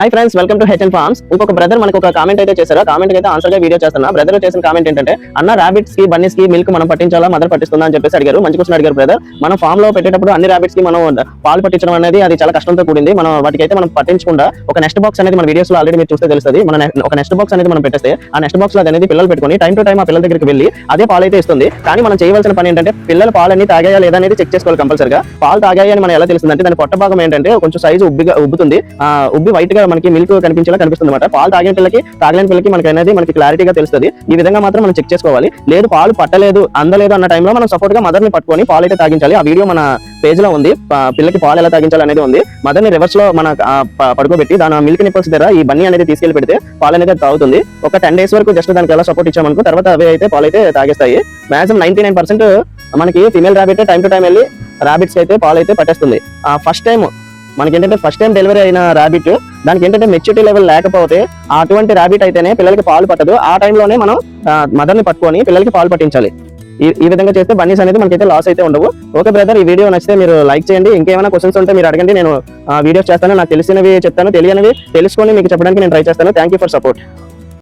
Hi friends, welcome to HN farms. ఇంకొక brother మనకు ఒక కామెంట్ అయితే చేశారు. కామెంట్ అయితే ఆన్సర్ గా వీడియో చేస్తున్నా. బ్రదర్ చేసిన కామెంట్ ఏంటంటే, అన్న రాబిట్స్ కి బన్నీస్ కి మిల్క్ మనం పట్టించాలా, మదర్ పట్టిస్తుందా అని చెప్పేసి అడిగారు. మంచి క్వశ్చన్ అడిగారు బ్రదర్. మనం ఫామ్ లో పెట్టేటప్పుడు అన్ని రాబిట్స్ కి మనం పాలు పట్టించడం అనేది అది చాలా కష్టంతో కూడింది. మనం వాటికైతే మనం పట్టించకుండా ఒక నెక్స్ట్ బాక్స్ అనేది మన వీడియోస్ లో ఆల్రెడీ మీరు చూస్తే తెలుస్తుంది. మన ఒక నెక్స్ట్ బాక్స్ అనేది మనం పెట్టేస్తే ఆ నెక్స్ట్ బాక్స్ లో అనేది పిల్లలు పెట్టుకొని టైం టు టైం ఆ పిల్లల దగ్గరికి వెళ్ళి అదే పాలు అయితే ఇస్తుంది. కానీ మనం చేయవలసిన పని ఏంటంటే, పిల్లలు పాలని తాగాయా లేదా అనేది చెక్ చేసుకోవాలి కంపల్సరిగా. పాలు తాగాయి అని మనం ఎలా తెలుస్తుంది అంటే, దాని పొట్ట భాగం ఏంటంటే కొంచెం సైజు ఉబ్బుతుంది. ఉబ్బి వైట్ గా మనకి మిల్క్ కనిపించేలా కనిపిస్తుంది అన్నమాట. పాలు తాగిన పిల్లకి తాగలేని పిల్లకి మనకి క్లారిటీగా తెలుస్తుంది. ఈ విధంగా మాత్రం మనం చెక్ చేసుకోవాలి. లేదు పాలు పట్టలేదు అందలేదు అన్న టైంలో మనం సపోర్ట్ గా మదర్ ని పట్టుకొని పాలు అయితే తాగించాలి. ఆ వీడియో మన పేజ్ లో ఉంది. పిల్లకి పాలు ఎలా తాగించాలి అనేది ఉంది. మదర్ ని రివర్స్ లో మన పడుకోబెట్టి దాని మిల్క్ నిప్పల్స్ దగ్గర ఈ బన్నీ అనేది తీసుకెళ్లి పెడితే పాలు అనేది తాగుతుంది. ఒక 10 days వరకు జస్ట్ దానికి ఎలా సపోర్ట్ ఇచ్చామనుకో తర్వాత అవే అయితే పాలు అయితే తాగేస్తాయి. మాక్సిమం 99% మనకి female rabbit time to time వెళ్ళి రాబిట్స్ అయితే పాలు అయితే పట్టేస్తుంది. ఫస్ట్ టైం మనకి ఏంటంటే ఫస్ట్ టైం డెలివరీ అయిన రాబిట్ దానికి ఏంటంటే మెచ్యూరిటీ లెవెల్ లేకపోతే అటువంటి రాబిట్ అయితేనే పిల్లలకి పాలు పట్టదు. ఆ టైంలోనే మనం మదర్ ని పట్టుకొని పిల్లలకి పాలు పట్టించాలి. ఈ విధంగా చేస్తే బన్నీస్ అనేది మనకైతే లాస్ అయితే ఉండవు. ఓకే బ్రదర్, ఈ వీడియో నచ్చితే మీరు లైక్ చేయండి. ఇంకేమైనా క్వశ్చన్స్ ఉంటే మీరు అడగండి, నేను వీడియోస్ చేస్తాను. నాకు తెలిసినవి చెప్తాను, తెలియనివి తెలుసుకొని మీకు చెప్పడానికి నేను ట్రై చేస్తాను. Thank you for support.